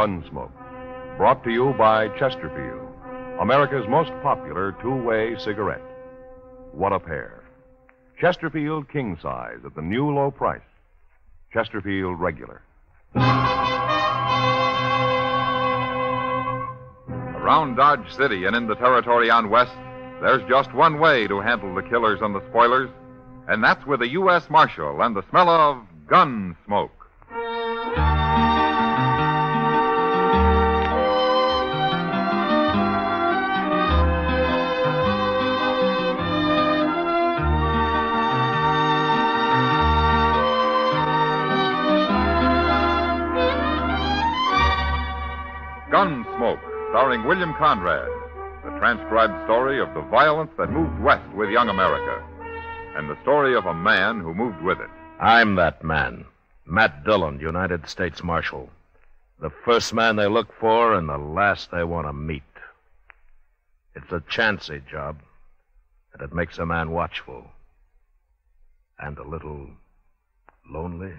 Gunsmoke. Brought to you by Chesterfield, America's most popular two-way cigarette. What a pair. Chesterfield King Size at the new low price. Chesterfield Regular. Around Dodge City and in the territory on West, there's just one way to handle the killers and the spoilers, and that's with a U.S. Marshal and the smell of gun smoke. Gunsmoke, starring William Conrad, the transcribed story of the violence that moved west with young America, and the story of a man who moved with it. I'm that man, Matt Dillon, United States Marshal. The first man they look for and the last they want to meet. It's a chancy job, and it makes a man watchful. And a little lonely.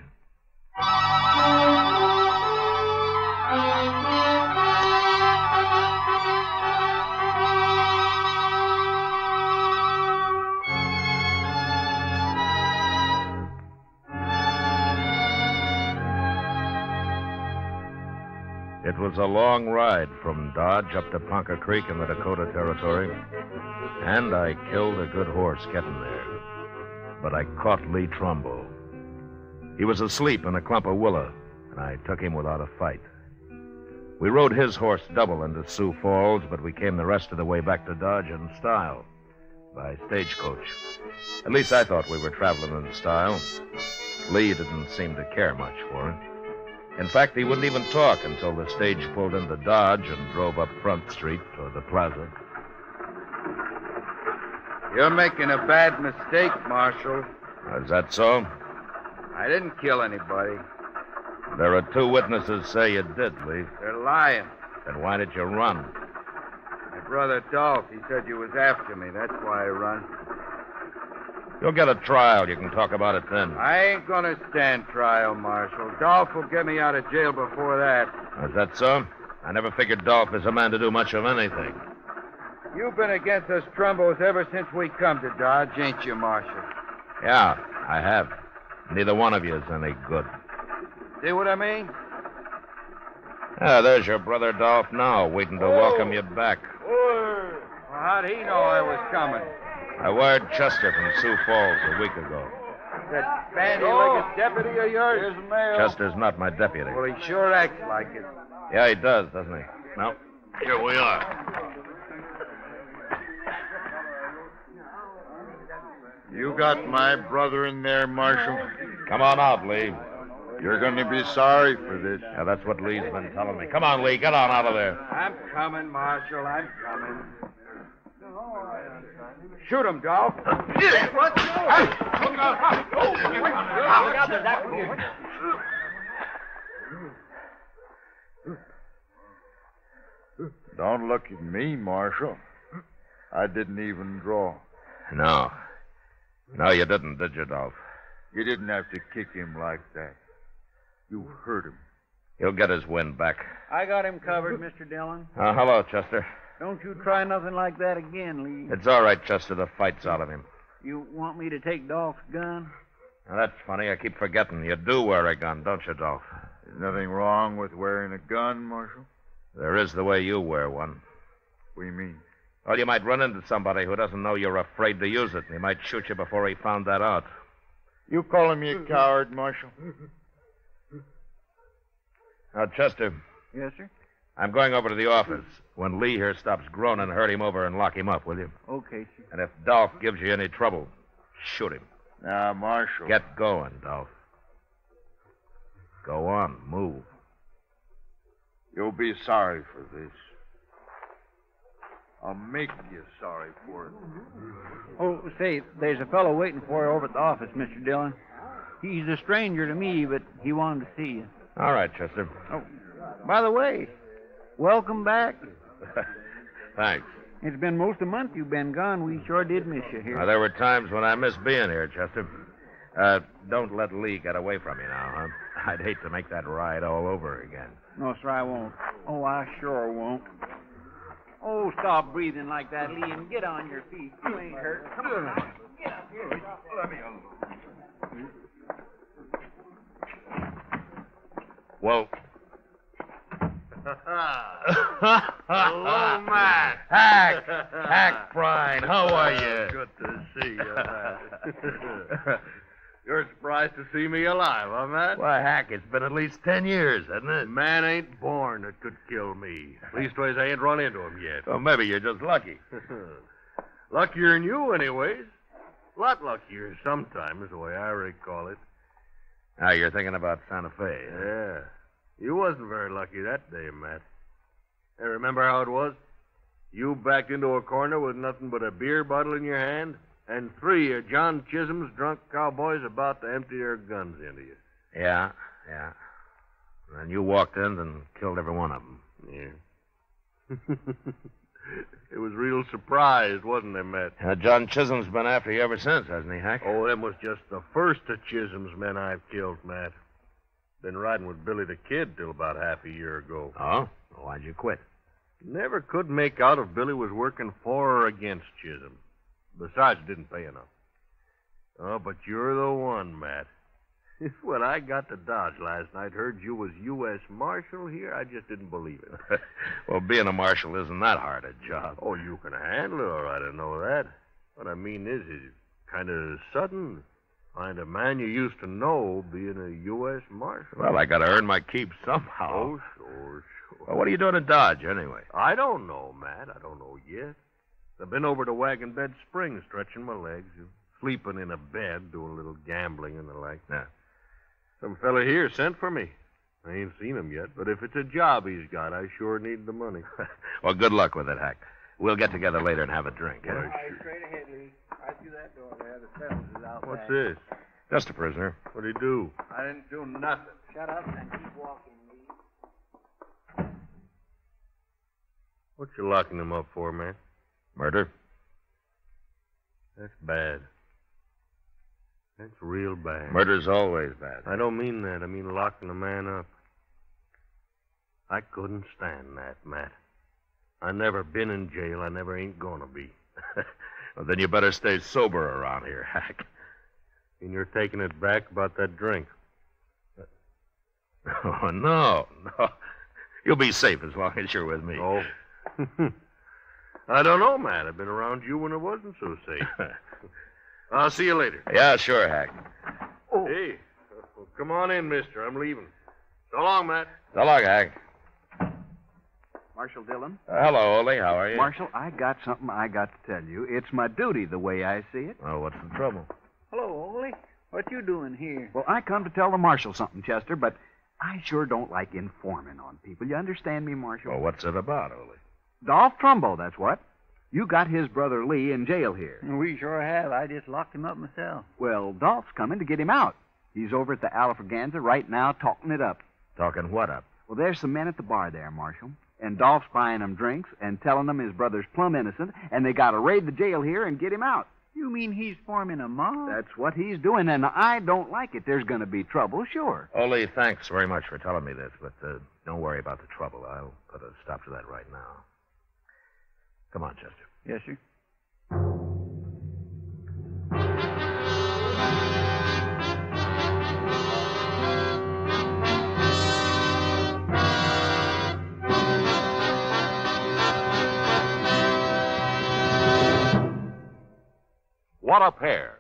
It was a long ride from Dodge up to Ponca Creek in the Dakota Territory, and I killed a good horse getting there. But I caught Lee Trumbo. He was asleep in a clump of willow, and I took him without a fight. We rode his horse double into Sioux Falls, but we came the rest of the way back to Dodge in style, by stagecoach. At least I thought we were traveling in style. Lee didn't seem to care much for it. In fact, he wouldn't even talk until the stage pulled into Dodge and drove up Front Street toward the plaza. You're making a bad mistake, Marshal. Is that so? I didn't kill anybody. There are two witnesses say you did, Lee. They're lying. Then why did you run? My brother Dolph, he said you was after me. That's why I run. You'll get a trial. You can talk about it then. I ain't gonna stand trial, Marshal. Dolph will get me out of jail before that. Is that so? I never figured Dolph is a man to do much of anything. You've been against us Trumbos ever since we come to Dodge, ain't you, Marshal? Yeah, I have. Neither one of you is any good. See what I mean? Ah, there's your brother Dolph now, waiting to welcome you back. Well, how'd he know I was coming? I wired Chester from Sioux Falls a week ago. That bandy-legged deputy of yours? Here's the mail. Chester's not my deputy. Well, he sure acts like it. Yeah, he does, doesn't he? No. Here we are. You got my brother in there, Marshal? Come on out, Lee. You're going to be sorry for this. Yeah, that's what Lee's been telling me. Come on, Lee. Get on out of there. I'm coming, Marshal. I'm coming. Shoot him, Dolph. What? Hey! Look out! Look out, there's that one. Don't look at me, Marshal. I didn't even draw. No. No, you didn't, did you, Dolph? You didn't have to kick him like that. You hurt him. He'll get his wind back. I got him covered, Mr. Dillon. Hello, Chester. Don't you try nothing like that again, Lee. It's all right, Chester. The fight's out of him. You want me to take Dolph's gun? Now, that's funny. I keep forgetting. You do wear a gun, don't you, Dolph? There's nothing wrong with wearing a gun, Marshal. There is the way you wear one. What do you mean? Well, you might run into somebody who doesn't know you're afraid to use it, and he might shoot you before he found that out. You calling me a coward, Marshal? Now, Chester. Yes, sir? I'm going over to the office. When Lee here stops groaning, herd him over and lock him up, will you? Okay, sir. And if Dolph gives you any trouble, shoot him. Now, Marshal. Get going, Dolph. Go on, move. You'll be sorry for this. I'll make you sorry for it. Oh, say, there's a fellow waiting for you over at the office, Mr. Dillon. He's a stranger to me, but he wanted to see you. All right, Chester. Oh, by the way, welcome back. Thanks. It's been most a month you've been gone. We sure did miss you here. Now, there were times when I missed being here, Chester. Don't let Lee get away from you now, huh? I'd hate to make that ride all over again. No, sir, I won't. Oh, I sure won't. Oh, stop breathing like that, Lee, and get on your feet. You ain't hurt. Come on now. Get up here. Let me alone. Well. Hello, Matt. Hack, Prine, how are you? Good to see you, Matt. You're surprised to see me alive, huh, Matt? Why, Hack, it's been at least 10 years, hasn't it? Man ain't born that could kill me. Leastways, I ain't run into him yet. Well, maybe you're just lucky. Luckier than you, anyways. A lot luckier sometimes, the way I recall it. Now, you're thinking about Santa Fe. Huh? Yeah. You wasn't very lucky that day, Matt. Hey, remember how it was? You backed into a corner with nothing but a beer bottle in your hand, and 3 of John Chisholm's drunk cowboys about to empty their guns into you. Yeah. And you walked in and killed every one of them. Yeah. It was real surprised, wasn't it, Matt? John Chisholm's been after you ever since, hasn't he, Hack? Oh, them was just the first of Chisholm's men I've killed, Matt. Been riding with Billy the Kid till about half a year ago. Oh? Well, why'd you quit? Never could make out if Billy was working for or against Chisholm. Besides, it didn't pay enough. Oh, but you're the one, Matt. When I got to Dodge last night, heard you was U.S. Marshal here, I just didn't believe it. Well, being a marshal isn't that hard a job. Oh, you can handle it all right, I know that. What I mean is, it's kind of sudden. Find a man you used to know being a U.S. Marshal. Well, I got to earn my keep somehow. Oh, sure. Well, what are you doing in Dodge, anyway? I don't know, Matt. I don't know yet. I've been over to Wagon Bed Springs, stretching my legs, sleeping in a bed, doing a little gambling and the like. Yeah. Some fella here sent for me. I ain't seen him yet, but if it's a job he's got, I sure need the money. Well, good luck with it, Hack. We'll get together later and have a drink. Well, Straight ahead, Lee. Right through that door there. The fellas is out What's back. this? Just a prisoner. What'd he do? I didn't do nothing. Shut up and keep walking, Lee. What you locking him up for, man? Murder? That's bad. That's real bad. Murder's always bad. I don't mean that. I mean locking a man up. I couldn't stand that, Matt. I never been in jail. I never ain't gonna be. Well, then you better stay sober around here, Hack. And you're taking it back about that drink. Oh, no. You'll be safe as long as you're with me. Oh. I don't know, Matt. I've been around you when it wasn't so safe. I'll see you later. Yeah, sure, Hack. Oh. Hey, well, come on in, mister. I'm leaving. So long, Matt. So long, Hack. Marshal Dillon? Hello, Ole. How are you? Marshal, I got something I got to tell you. It's my duty, the way I see it. Well, what's the trouble? Hello, Ole. What you doing here? Well, I come to tell the marshal something, Chester, but I sure don't like informing on people. You understand me, Marshal? Well, what's it about, Ole? Dolph Trumbo, that's what. You got his brother Lee in jail here. We sure have. I just locked him up myself. Well, Dolph's coming to get him out. He's over at the Alafraganza right now talking it up. Talking what up? Well, there's some men at the bar there, Marshal. And Dolph's buying them drinks and telling them his brother's plumb innocent, and they got to raid the jail here and get him out. You mean he's forming a mob? That's what he's doing, and I don't like it. There's going to be trouble, sure. Ole, thanks very much for telling me this, but don't worry about the trouble. I'll put a stop to that right now. Come on, Chester. Yes, sir. What a pair.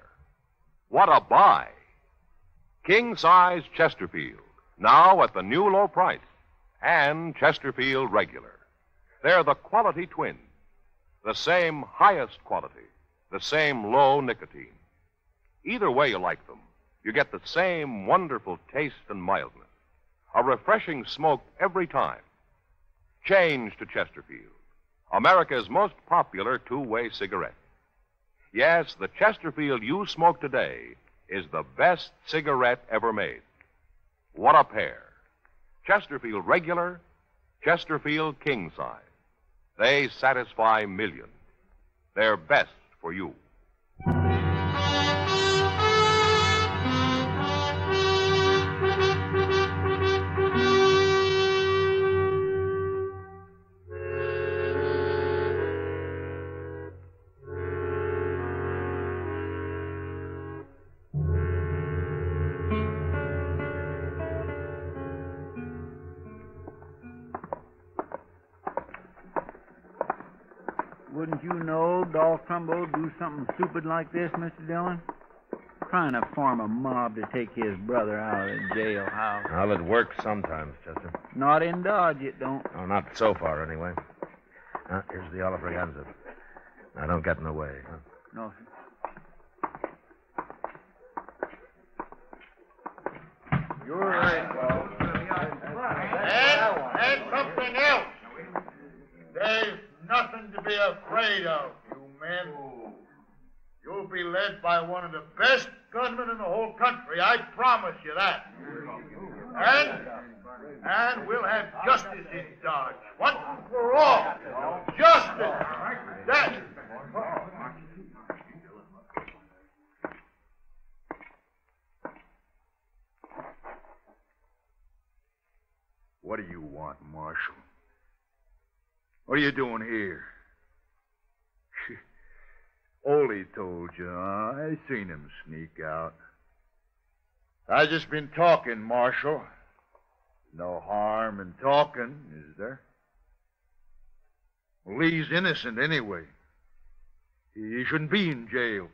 What a buy. King-size Chesterfield, now at the new low price. And Chesterfield Regular. They're the quality twins. The same highest quality. The same low nicotine. Either way you like them, you get the same wonderful taste and mildness. A refreshing smoke every time. Change to Chesterfield, America's most popular two-way cigarette. Yes, the Chesterfield you smoke today is the best cigarette ever made. What a pair. Chesterfield Regular, Chesterfield King Size. They satisfy millions. They're best for you. you know Dolph Trumbo do something stupid like this, Mr. Dillon? Trying to form a mob to take his brother out of the jailhouse. Well, it works sometimes, Chester. Not in Dodge, it don't. Oh, not so far, anyway. Here's the Oliver. Now, don't get in the way. Huh? No, sir. You're right, Bob. And something else. There's nothing to be afraid of, you men. You'll be led by one of the best gunmen in the whole country. I promise you that. And we'll have justice in Dodge. Once and for all. Justice. That. What do you want, Marshal? What are you doing here? Ole told you, huh? I seen him sneak out. I just been talking, Marshal. No harm in talking, is there? Well, Lee's innocent anyway. He shouldn't be in jail.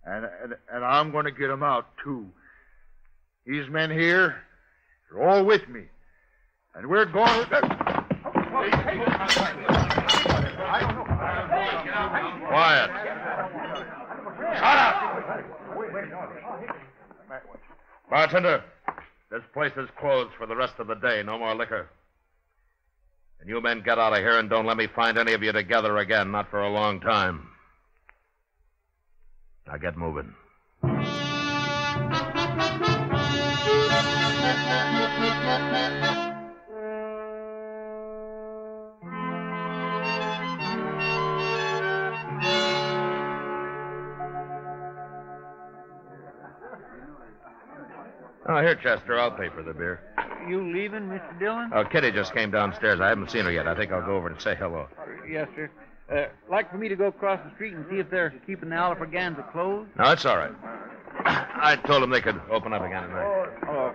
And I'm going to get him out, too. These men here are all with me. And we're going to... Quiet. Shut up! Bartender, this place is closed for the rest of the day. No more liquor. And you men get out of here and don't let me find any of you together again. Not for a long time. Now get moving. Oh, here, Chester. I'll pay for the beer. You leaving, Mr. Dillon? Oh, Kitty just came downstairs. I haven't seen her yet. I think I'll go over and say hello. Yes, sir. Like for me to go across the street and see if they're keeping the Alfraganza closed? No, it's all right. I told them they could open up again tonight. Oh,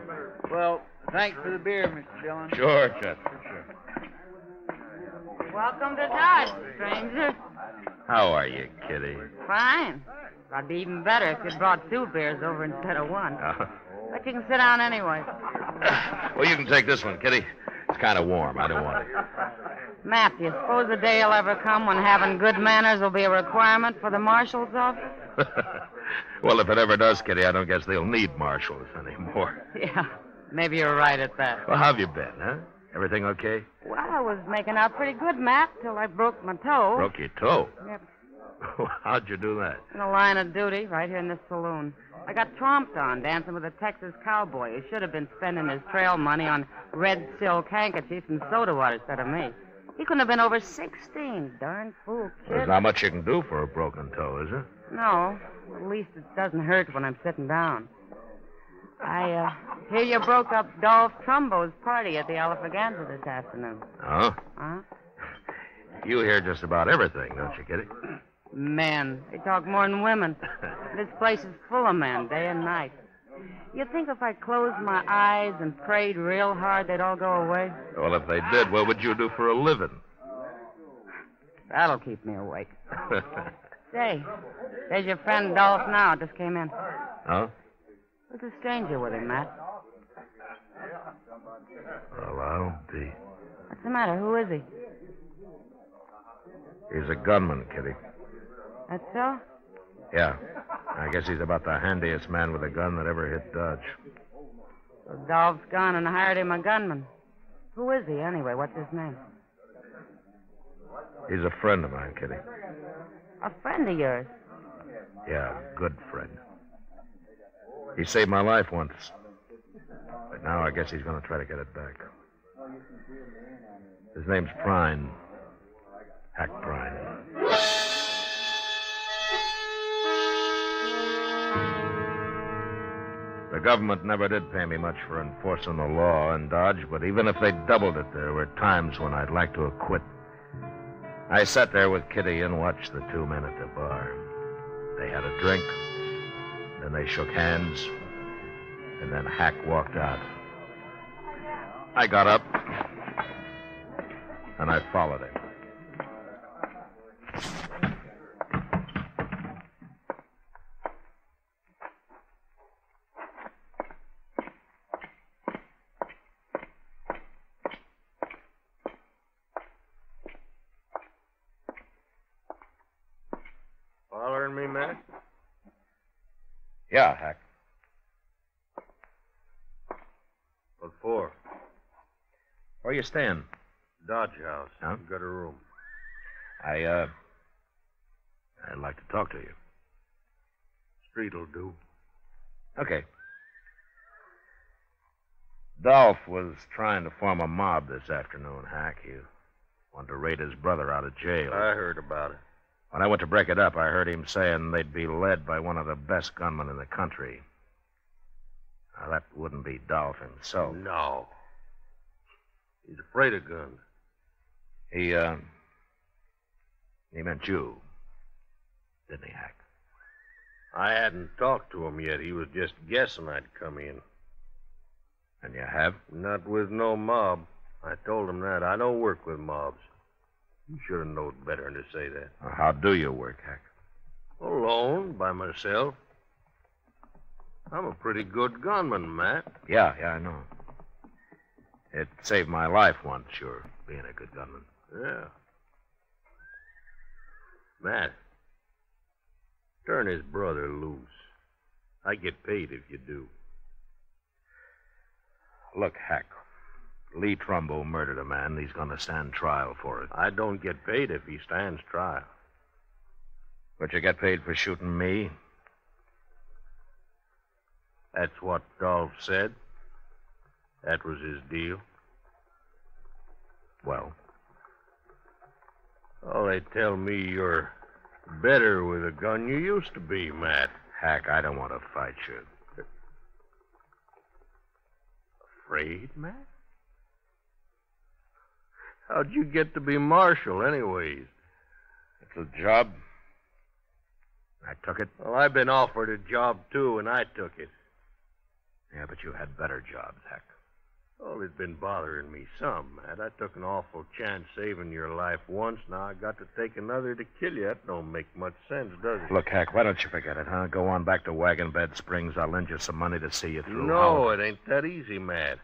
well, thanks for the beer, Mr. Dillon. Sure, Chester, sure. Welcome to Dodge, stranger. How are you, Kitty? Fine. I'd be even better if you'd brought 2 beers over instead of 1. Oh. But you can sit down anyway. Well, you can take this one, Kitty. It's kind of warm. I don't want it. Matt, do you suppose the day will ever come when having good manners will be a requirement for the marshal's office? Well, if it ever does, Kitty, I don't guess they'll need marshals anymore. Yeah, maybe you're right at that. Well, how have you been, huh? Everything okay? Well, I was making out pretty good, Matt, till I broke my toe. Broke your toe? Yep. How'd you do that? In the line of duty, right here in this saloon. I got tromped on dancing with a Texas cowboy who should have been spending his trail money on red silk handkerchiefs and soda water instead of me. He couldn't have been over 16. Darn fool kid. There's not much you can do for a broken toe, is there? No. At least it doesn't hurt when I'm sitting down. I hear you broke up Dolph Trumbo's party at the Alfraganza this afternoon. Oh? Huh? You hear just about everything, don't you, Kitty? Men. They talk more than women. This place is full of men, day and night. You think if I closed my eyes and prayed real hard, they'd all go away? Well, if they did, what would you do for a living? That'll keep me awake. Say, there's your friend Dolph now. Just came in. Oh? There's a stranger with him, Matt. Well, I'll be. What's the matter? Who is he? He's a gunman, Kitty. That's so? Yeah. I guess he's about the handiest man with a gun that ever hit Dodge. So Dolph's gone and hired him a gunman. Who is he, anyway? What's his name? He's a friend of mine, Kitty. A friend of yours? Yeah, a good friend. He saved my life once. But now I guess he's going to try to get it back. His name's Prine. Hack Prine. The government never did pay me much for enforcing the law in Dodge, but even if they doubled it, there were times when I'd like to have quit. I sat there with Kitty and watched the 2 men at the bar. They had a drink, then they shook hands, and then Hack walked out. I got up, and I followed him. Matt? Yeah, Hack. What for? Where you staying? Dodge House. Huh? Got a room. I'd like to talk to you. Street'll do. Okay. Dolph was trying to form a mob this afternoon, Hack. He wanted to raid his brother out of jail. I heard about it. When I went to break it up, I heard him saying they'd be led by one of the best gunmen in the country. Now, that wouldn't be Dolph himself. No. He's afraid of guns. He meant you. Didn't he, Hack? I hadn't talked to him yet. He was just guessing I'd come in. And you have? Not with no mob. I told him that. I don't work with mobs. You should have known better than to say that. Well, how do you work, Hack? Alone, by myself. I'm a pretty good gunman, Matt. Yeah, I know. It saved my life once, sure, being a good gunman. Yeah. Matt, turn his brother loose. I get paid if you do. Look, Hack, Lee Trumbo murdered a man. He's going to stand trial for it. I don't get paid if he stands trial. But you get paid for shooting me? That's what Dolph said. That was his deal. Well? Oh, they tell me you're better with a gun you used to be, Matt. Hack, I don't want to fight you. Afraid, Matt? How'd you get to be marshal, anyways? It's a job. I took it. Well, I've been offered a job, too, and I took it. Yeah, but you had better jobs, Hack. Well, it's been bothering me some, Matt. I took an awful chance saving your life once. Now I got to take another to kill you. That don't make much sense, does it? Look, Hack, why don't you forget it, huh? Go on back to Wagon Bed Springs. I'll lend you some money to see you through. No, it ain't that easy, Matt.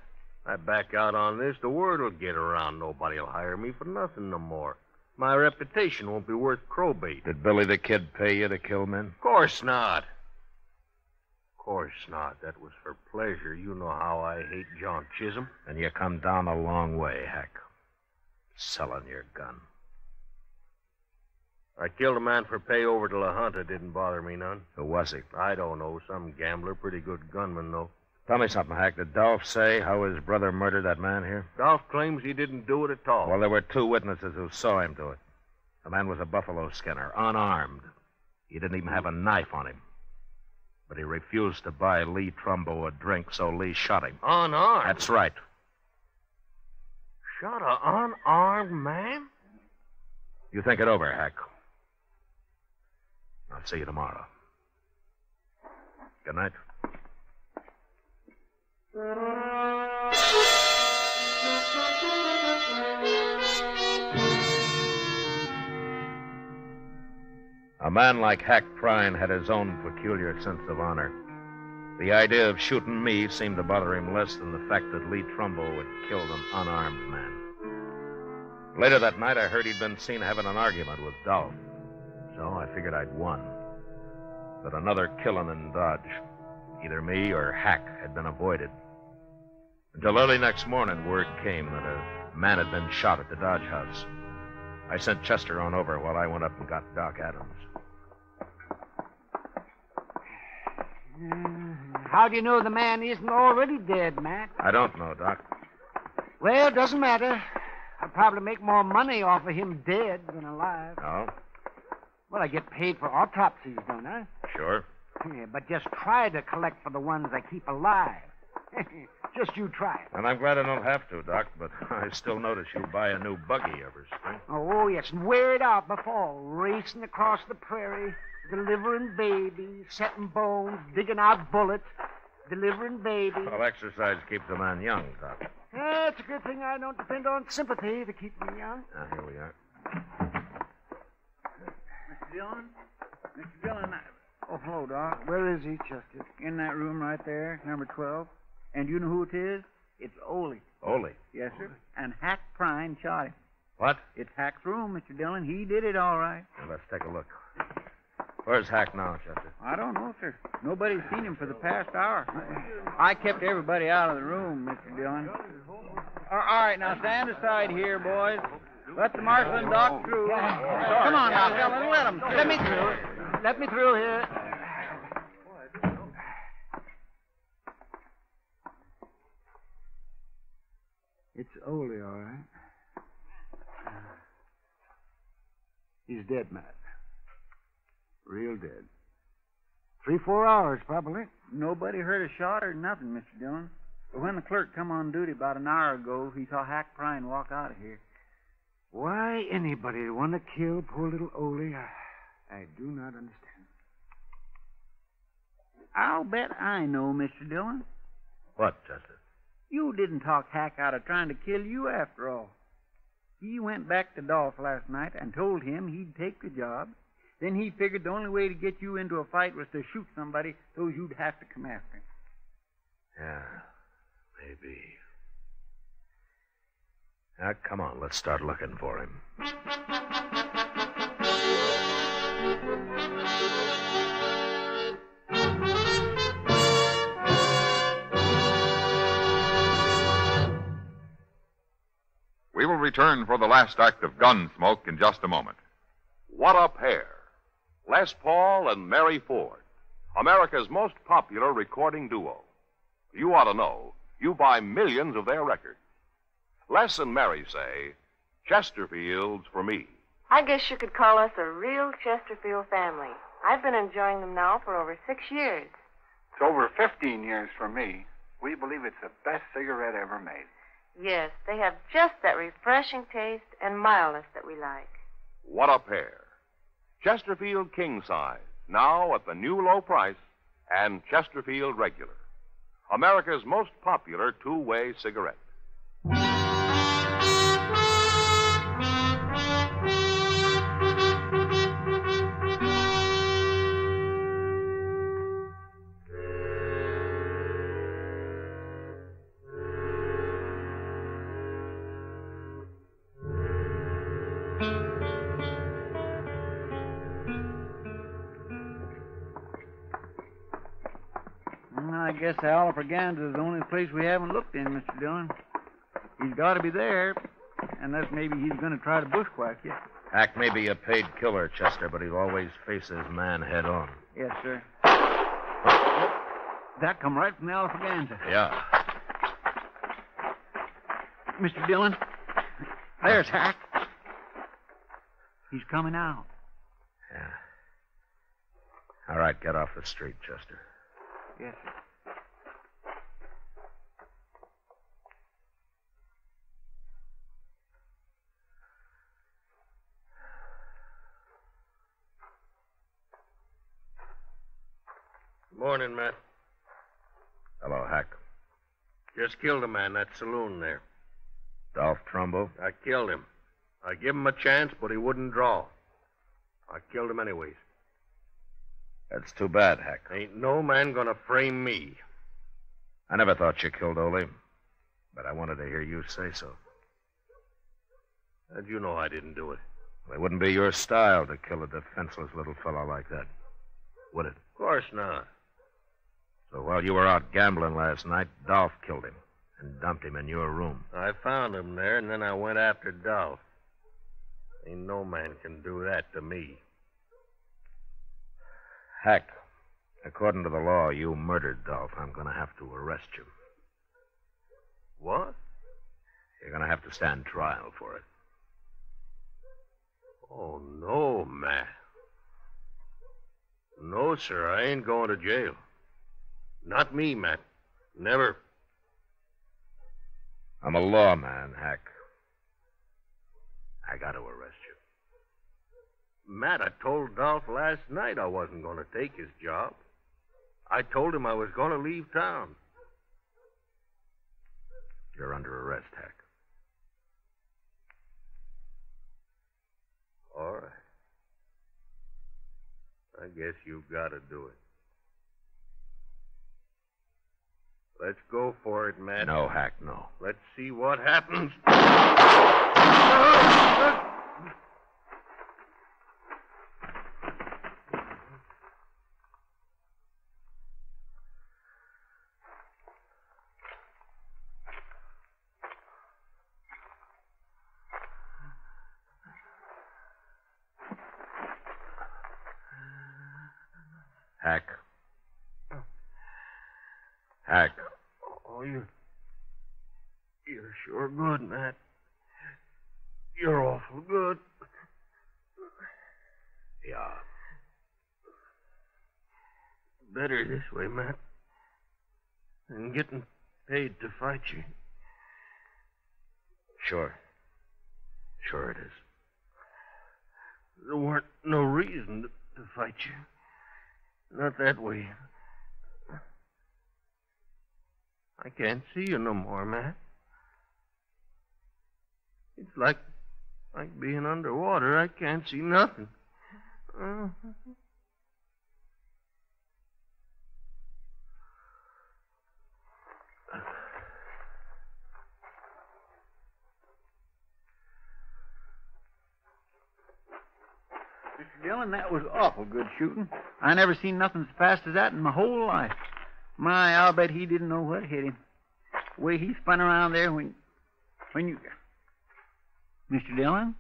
I back out on this, the word will get around. Nobody'll hire me for nothing no more. My reputation won't be worth crowbait. Did Billy the Kid pay you to kill men? Of course not. Of course not. That was for pleasure. You know how I hate John Chisholm. And you come down a long way, Hack. Selling your gun. I killed a man for pay over to La Junta. Didn't bother me none. Who was he? I don't know. Some gambler. Pretty good gunman, though. Tell me something, Hack. Did Dolph say how his brother murdered that man here? Dolph claims he didn't do it at all. Well, there were 2 witnesses who saw him do it. The man was a buffalo skinner, unarmed. He didn't even have a knife on him. But he refused to buy Lee Trumbo a drink, so Lee shot him. Unarmed? That's right. Shot an unarmed man? You think it over, Hack. I'll see you tomorrow. Good night. A man like Hack Prine had his own peculiar sense of honor. The idea of shooting me seemed to bother him less than the fact that Lee Trumbo had killed an unarmed man. Later that night, I heard he'd been seen having an argument with Dolph. So I figured I'd won. That another killing in Dodge, either me or Hack, had been avoided. Until early next morning, word came that a man had been shot at the Dodge House. I sent Chester on over while I went up and got Doc Adams. How do you know the man isn't already dead, Matt? I don't know, Doc. Well, it doesn't matter. I'd probably make more money off of him dead than alive. Oh? Well, I get paid for autopsies, don't I? Sure. Yeah, but just try to collect for the ones I keep alive. Just you try it. And I'm glad I don't have to, Doc, but I still notice you buy a new buggy every spring. Oh, yes, and wear it out before. Racing across the prairie, delivering babies, setting bones, digging out bullets, delivering babies. Well, exercise keeps a man young, Doc. Yeah, it's a good thing I don't depend on sympathy to keep me young. Here we are. Mr. Dillon? Mr. Dillon, oh, hello, Doc. Where is he, Chester? In that room right there, number 12. And you know who it is? It's Ole. Ole? Yes, sir. And Hack Prine shot him. What? It's Hack's room, Mr. Dillon. He did it all right. Well, let's take a look. Where's Hack now, Chester? I don't know, sir. Nobody's seen him for the past hour. I kept everybody out of the room, Mr. Dillon. All right, now stand aside here, boys. Let the marshal and Doc through. Come on now, fellas, let them through. Let me through. Let me through here. It's Ole, all right. He's dead, Matt. Real dead. 3-4 hours, probably. Nobody heard a shot or nothing, Mr. Dillon. But when the clerk come on duty about an hour ago, he saw Hack Prine walk out of here. Why anybody would want to kill poor little Ole, I do not understand. I'll bet I know, Mr. Dillon. What, Chester? You didn't talk Hack out of trying to kill you after all. He went back to Dolph last night and told him he'd take the job. Then he figured the only way to get you into a fight was to shoot somebody so you'd have to come after him. Yeah, maybe. Now, come on, let's start looking for him. We will return for the last act of Gunsmoke in just a moment. What a pair. Les Paul and Mary Ford, America's most popular recording duo. You ought to know. You buy millions of their records. Les and Mary say, Chesterfield's for me. I guess you could call us a real Chesterfield family. I've been enjoying them now for over 6 years. It's over 15 years for me. We believe it's the best cigarette ever made. Yes, they have just that refreshing taste and mildness that we like. What a pair. Chesterfield King Size, now at the new low price, and Chesterfield Regular, America's most popular two-way cigarette. I guess the Alfraganza is the only place we haven't looked in, Mr. Dillon. He's got to be there, unless maybe he's going to try to bushwhack you. Hack may be a paid killer, Chester, but he'll always face his man head on. Yes, sir. That come right from the Alfraganza. Yeah. Mr. Dillon, there's Hack. He's coming out. Yeah. All right, get off the street, Chester. Yes, sir. Morning, Matt. Hello, Hack. Just killed a man in that saloon there. Dolph Trumbo? I killed him. I give him a chance, but he wouldn't draw. I killed him anyways. That's too bad, Hack. Ain't no man gonna frame me. I never thought you killed Ole, but I wanted to hear you say so. How'd you know I didn't do it? Well, it wouldn't be your style to kill a defenseless little fellow like that, would it? Of course not. So while you were out gambling last night, Dolph killed him and dumped him in your room. I found him there, and then I went after Dolph. Ain't no man can do that to me. Hack, according to the law, you murdered Dolph. I'm going to have to arrest you. What? You're going to have to stand trial for it. Oh, no, Matt. No, sir, I ain't going to jail. Not me, Matt. Never. I'm a lawman, Hack. I got to arrest you. Matt, I told Dolph last night I wasn't going to take his job. I told him I was going to leave town. You're under arrest, Hack. All right. I guess you've got to do it. Let's go for it, Matt. No, Hack, no. Let's see what happens. Hack. Hack. Oh, you're sure good, Matt. You're awful good. Yeah. Better this way, Matt, than getting paid to fight you. Sure. Sure it is. There weren't no reason to fight you. Not that way. I can't see you no more, Matt. It's like being underwater. I can't see nothing. Mr. Dillon, that was awful good shooting. I never seen nothing as fast as that in my whole life. My, I'll bet he didn't know what hit him. The way he spun around there when you... Mr. Dillon?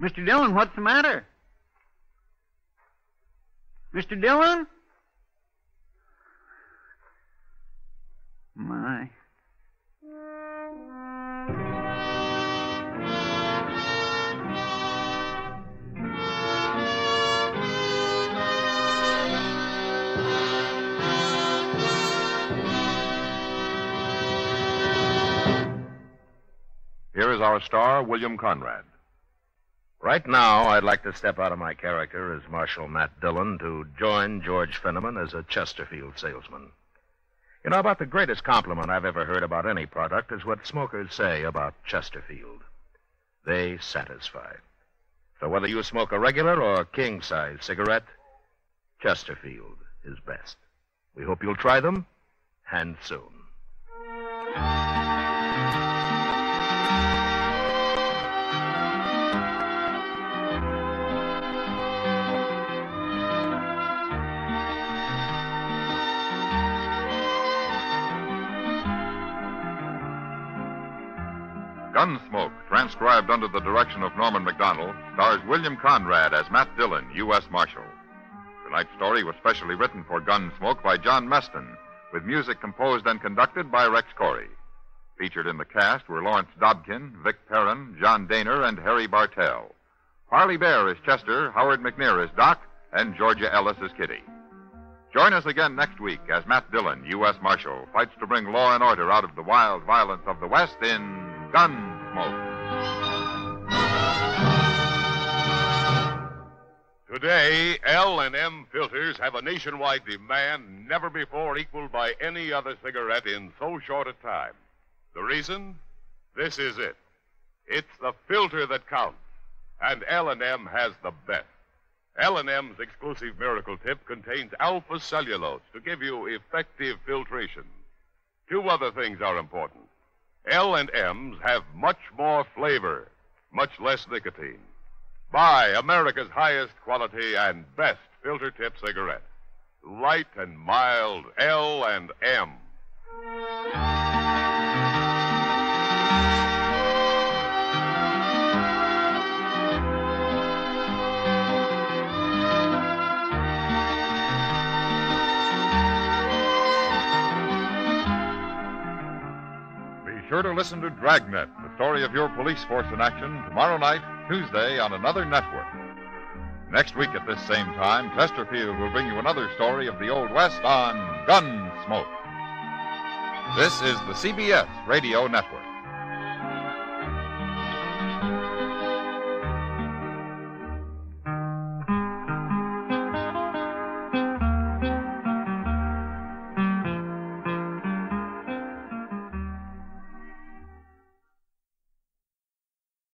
Mr. Dillon, what's the matter? Mr. Dillon? My... Here is our star, William Conrad. Right now, I'd like to step out of my character as Marshal Matt Dillon to join George Fenneman as a Chesterfield salesman. You know, about the greatest compliment I've ever heard about any product is what smokers say about Chesterfield. They satisfy. So whether you smoke a regular or king-size cigarette, Chesterfield is best. We hope you'll try them, and soon. Gunsmoke, transcribed under the direction of Norman MacDonald, stars William Conrad as Matt Dillon, U.S. Marshal. Tonight's story was specially written for Gunsmoke by John Meston, with music composed and conducted by Rex Corey. Featured in the cast were Lawrence Dobkin, Vic Perrin, John Daner, and Harry Bartell. Harley Bear is Chester, Howard McNear is Doc, and Georgia Ellis is Kitty. Join us again next week as Matt Dillon, U.S. Marshal, fights to bring law and order out of the wild violence of the West in Gunsmoke. Today, L&M filters have a nationwide demand never before equaled by any other cigarette in so short a time. The reason? This is it. It's the filter that counts, and L&M has the best. L&M's exclusive Miracle Tip contains alpha cellulose to give you effective filtration. Two other things are important. L&M's have much more flavor, much less nicotine. Buy America's highest quality and best filter tip cigarette. Light and mild L&M. Sure to listen to Dragnet, the story of your police force in action, tomorrow night, Tuesday, on another network. Next week at this same time, Chesterfield will bring you another story of the Old West on Gunsmoke. This is the CBS Radio Network.